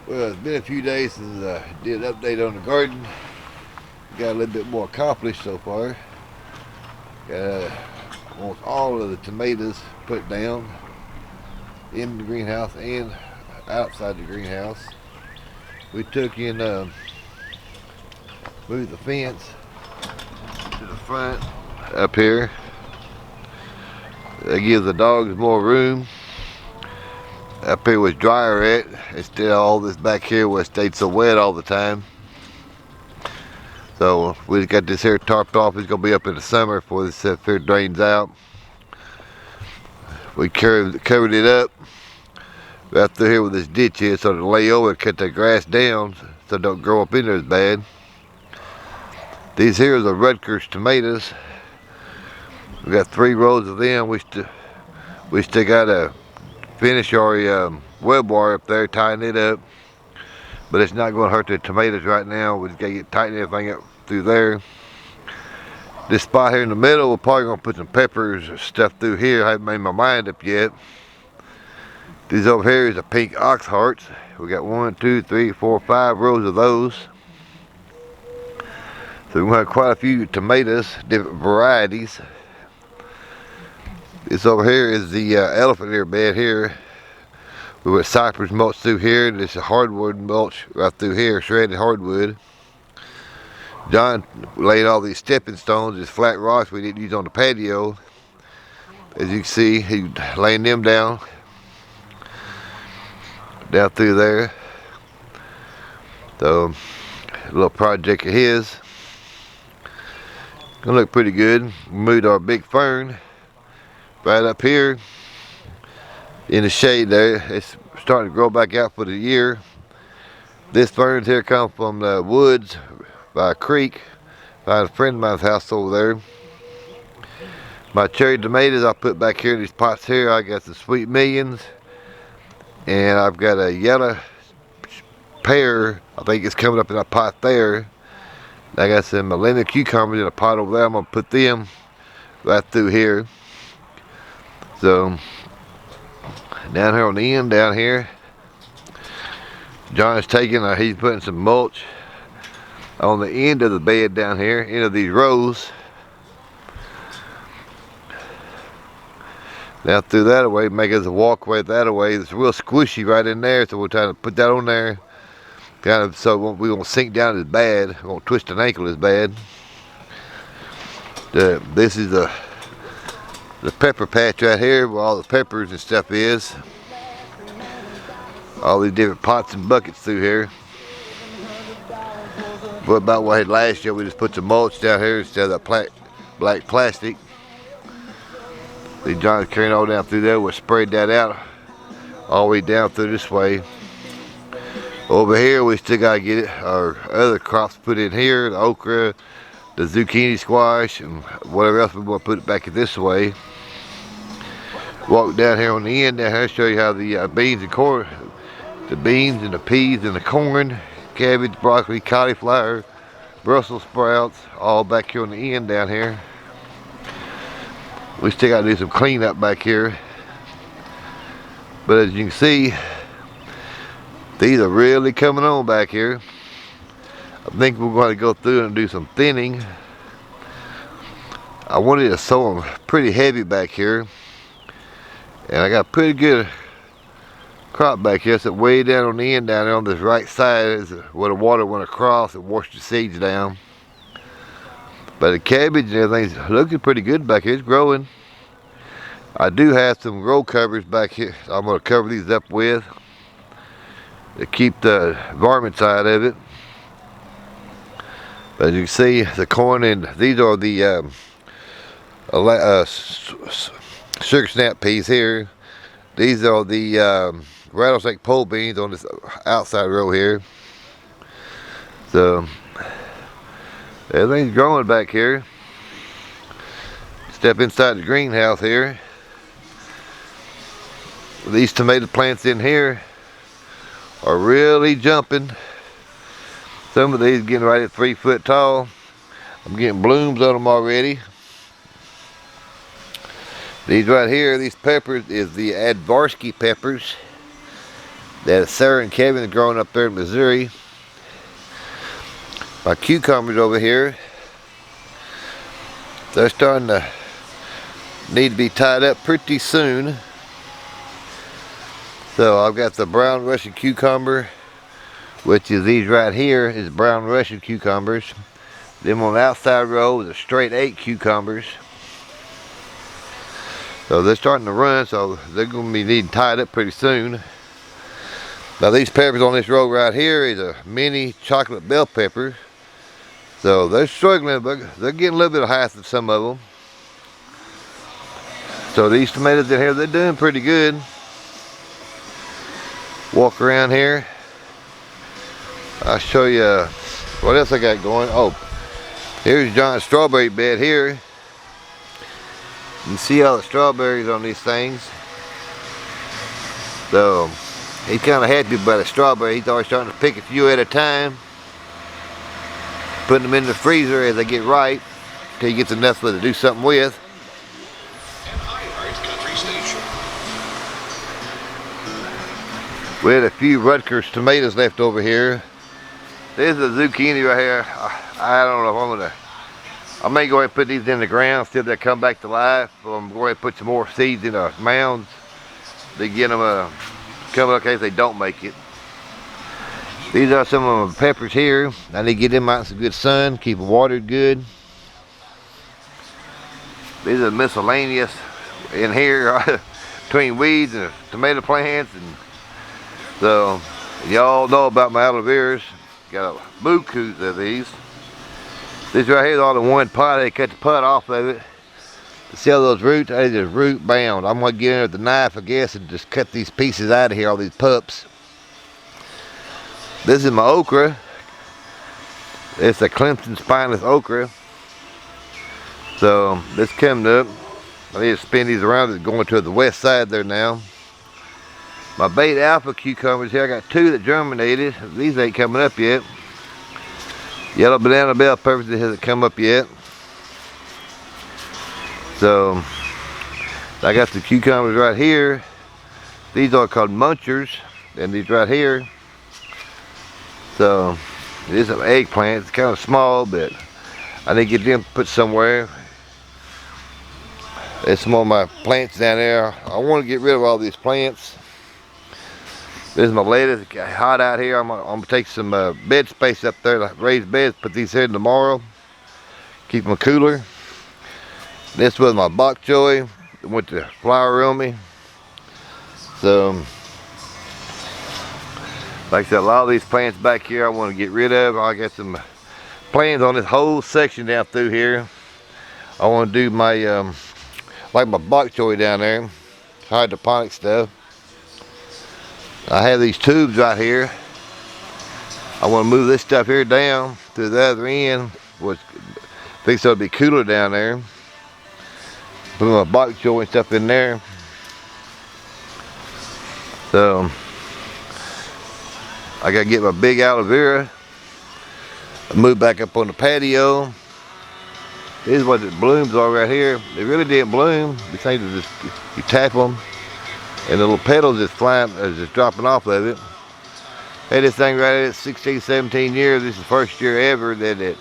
Well, it's been a few days since I did an update on the garden. Got a little bit more accomplished so far. Got almost all of the tomatoes put down in the greenhouse and outside the greenhouse. We took in, moved the fence to the front up here. That gives the dogs more room. Up here was drier at, instead of all this back here where it stayed so wet all the time. So we got this here tarped off. It's gonna be up in the summer before this stuff here drains out. We covered it up right through here with this ditch here, so to lay over and cut the grass down so it don't grow up in there as bad. These here are the Rutgers tomatoes. We got 3 rows of them. We still got to finish our web wire up there, tying it up. But it's not going to hurt the tomatoes right now. We just got to tighten everything up through there. This spot here in the middle, we're probably going to put some peppers or stuff through here. I haven't made my mind up yet. These over here is the pink ox hearts. We got 1, 2, 3, 4, 5 rows of those. So we have quite a few tomatoes, different varieties. This over here is the elephant ear bed here. We put cypress mulch through here. This is hardwood mulch right through here, shredded hardwood. John laid all these stepping stones, these flat rocks we didn't use on the patio. As you can see, he's laying them down through there. So, a little project of his. Gonna look pretty good. We moved our big fern right up here in the shade there. It's starting to grow back out for the year. This fern here comes from the woods by a creek, by a friend of mine's house over there. My cherry tomatoes I put back here in these pots here. I got the Sweet Millions, and I've got a yellow pear. I think it's coming up in that pot there. I got some Millennium cucumbers in a pot over there. I'm gonna put them right through here. So down here on the end, down here, John is taking, he's putting some mulch on the end of the bed down here, into these rows. Down through that way, make us a walkway that way. It's real squishy right in there, so we're trying to put that on there, kind of so we won't sink down as bad, we won't twist an ankle as bad. This is the pepper patch right here where all the peppers and stuff is. All these different pots and buckets through here. But about what I had last year, we just put some mulch down here instead of that black plastic. See, John's carrying all down through there. We sprayed that out all the way down through this way. Over here, we still gotta get our other crops put in here: the okra, the zucchini squash, and whatever else we want to put it back in this way. Walk down here on the end down here, show you how the beans and corn, the beans and the peas and the corn, cabbage, broccoli, cauliflower, Brussels sprouts, all back here on the end down here. We still got to do some cleanup back here. But as you can see, these are really coming on back here. I think we're going to go through and do some thinning. I wanted to sow them pretty heavy back here. And I got a pretty good crop back here. So way down on the end down there on this right side is where the water went across and washed the seeds down. But the cabbage and everything's looking pretty good back here. It's growing. I do have some row covers back here I'm going to cover these up with to keep the varmints out of it. But as you can see, the corn, and these are the sugar snap peas here. These are the rattlesnake pole beans on this outside row here. So everything's growing back here. Step inside the greenhouse here. These tomato plants in here are really jumping. Some of these getting right at 3 foot tall. I'm getting blooms on them already. These right here, these peppers is the Advarsky peppers. that Sarah and Kevin are growing up there in Missouri. My cucumbers over here, they're starting to need to be tied up pretty soon. So I've got the brown Russian cucumber, which is these right here is brown Russian cucumbers. Then on the outside row is a straight 8 cucumbers. So they're starting to run, so they're going to be needing tied up pretty soon. Now these peppers on this row right here is a mini chocolate bell pepper. So they're struggling, but they're getting a little bit of height of some of them. So these tomatoes in here, they're doing pretty good. Walk around here. I'll show you what else I got going. Oh, here's John's strawberry bed here. You can see all the strawberries on these things. So he's kind of happy about the strawberry. He's always starting to pick a few at a time, putting them in the freezer as they get ripe until he gets enough to do something with. We had a few Rutgers tomatoes left over here. There's a zucchini right here. I don't know if I'm gonna. I may go ahead and put these in the ground, see if they come back to life. Or I'm going to put some more seeds in the mounds to get them coming up in case they don't make it. These are some of my peppers here. I need to get them out in some good sun, keep them watered good. These are miscellaneous in here between weeds and tomato plants, and so y'all know about my aloe veras. Got a buku of these. These right here is all in one pot. They cut the pot off of it. To see all those roots, they just root bound. I'm gonna get in with the knife, I guess, and just cut these pieces out of here, all these pups. This is my okra. It's a Clemson spineless okra. So this coming up. I need to spin these around. It's going to the west side there now. My beta alpha cucumbers here, I got 2 that germinated. These ain't coming up yet. Yellow banana bell peppers that hasn't come up yet. So I got the cucumbers right here. These are called munchers, and these right here. So it is an eggplant. It's kind of small, but I need to get them put somewhere. There's some of my plants down there. I want to get rid of all these plants. This is my lettuce. It's hot out here. I'm gonna take some bed space up there, like raised beds. Put these here tomorrow. Keep them cooler. This was my bok choy. It went to flower on me. So, like I said, a lot of these plants back here I want to get rid of. I got some plans on this whole section down through here. I want to do my like my bok choy down there, hydroponic stuff. I have these tubes right here. I want to move this stuff here down to the other end, which I think so it'll be cooler down there. Put my bok choy and stuff in there. So I gotta get my big aloe vera. Move back up on the patio. This is what the blooms are right here. They really didn't bloom. These things are just, you tap them, and the little petals just flying, just dropping off of it. Had this thing right at 16, 17 years. This is the first year ever that it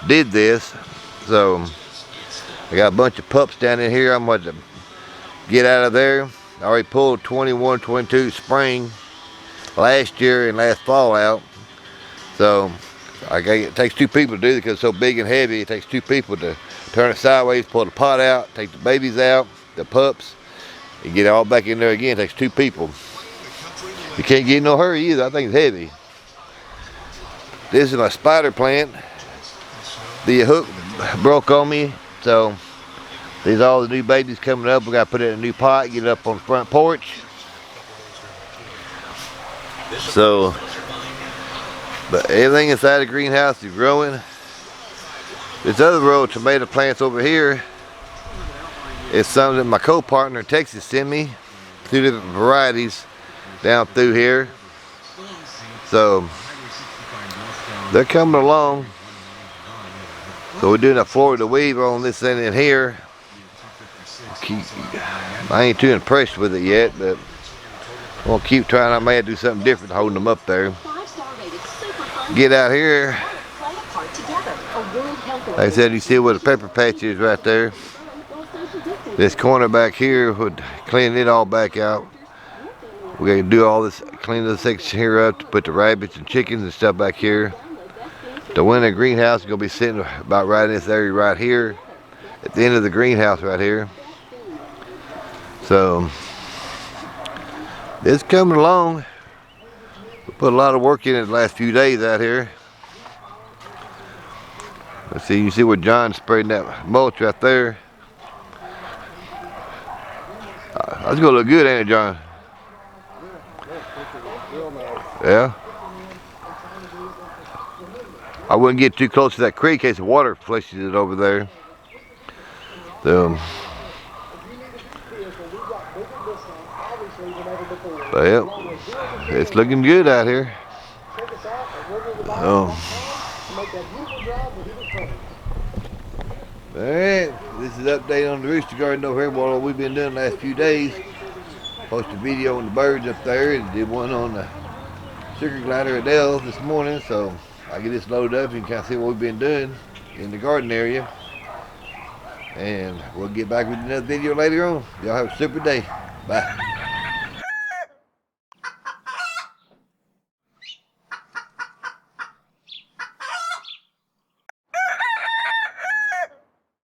did this. So I got a bunch of pups down in here. I'm going to get out of there. I already pulled 21, 22 spring last year and last fall out. So it takes 2 people to do it because it's so big and heavy. It takes 2 people to turn it sideways, pull the pot out, take the babies out, the pups, and get it all back in there again. It takes 2 people. You can't get in no hurry either. I think it's heavy. This is my spider plant. The hook broke on me, so these are all the new babies coming up. We got to put it in a new pot, get it up on the front porch. So, but everything inside the greenhouse is growing. This other row of tomato plants over here is something that my co-partner in Texas sent me. 2 different varieties down through here. So they're coming along. So we're doing a Florida weave on this thing in here. I ain't too impressed with it yet, but We'll keep trying. I may have to do something different holding them up there. Get out here. Like I said, you see where the pepper patch is right there. This corner back here would clean it all back out. We're going to do all this, clean this section here up to put the rabbits and chickens and stuff back here. The winter greenhouse is going to be sitting about right in this area right here. At the end of the greenhouse right here. So, it's coming along. We put a lot of work in it the last few days out here. Let's see, you see where John's spreading that mulch right there. That's gonna look good, ain't it, John? Yeah. I wouldn't get too close to that creek in case the water flushes it over there. So, but yeah, it's looking good out here. Alright, this is an update on the rooster garden over here, what we've been doing the last few days. Posted a video on the birds up there and did one on the sugar glider at Dell's this morning, so I get this loaded up and you can kind of see what we've been doing in the garden area. And we'll get back with another video later on. Y'all have a super day. Bye.